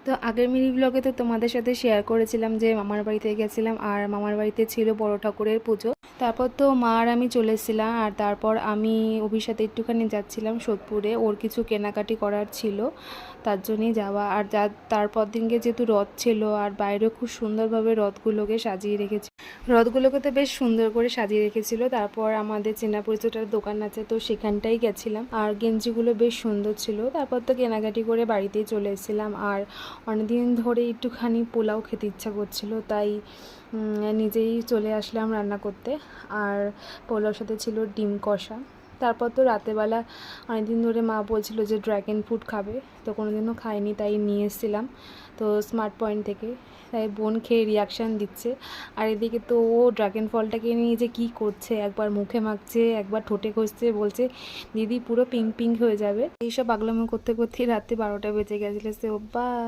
তো আগের মিনি ব্লগে তো তোমাদের সাথে শেয়ার করেছিলাম যে মামার বাড়িতে গেছিলাম, আর মামার বাড়িতে ছিল বড় ঠাকুরের পুজো। তারপর তো মা আর আমি চলেছিলাম, আর তারপর আমি অভির সাথে একটুখানি যাচ্ছিলাম সোদপুরে, ওর কিছু কেনাকাটি করার ছিল, তার জন্যই যাওয়া। আর তারপর দিনকে যেহেতু রথ ছিল, আর বাইরেও খুব সুন্দরভাবে রথগুলোকে সাজিয়ে রেখেছে, রথগুলোকে তো বেশ সুন্দর করে সাজিয়ে রেখেছিল। তারপর আমাদের চেনা পরিচিত দোকান আছে, তো সেখানটাই গেছিলাম, আর গেঞ্জিগুলো বেশ সুন্দর ছিল। তারপর তো কেনাকাটি করে বাড়িতেই চলে এসেছিলাম। আর অনেকদিন ধরে একটুখানি পোলাও খেতে ইচ্ছা করছিল, তাই নিজেই চলে আসলাম রান্না করতে। আর পোলাওর সাথে ছিল ডিম কষা। তারপর তো রাতেরবেলা অনেকদিন ধরে মা বলছিল যে ড্র্যাগন ফ্রুট খাবে, তো কোনোদিনও খাইনি, তাই নিয়ে এসেছিলাম তো স্মার্ট পয়েন্ট থেকে। তাই বোন খেয়ে রিয়াকশান দিচ্ছে, আর এদিকে তো ও ড্রাগন ফলটাকে নিয়ে যে কী করছে, একবার মুখে মাখছে, একবার ঠোঁটে ঘষছে, বলছে দিদি পুরো পিঙ্ক পিঙ্ক হয়ে যাবে। এইসব পাগলামো করতে করতেই রাত্রি 12টা বেজে গেছিলো। সে বাই।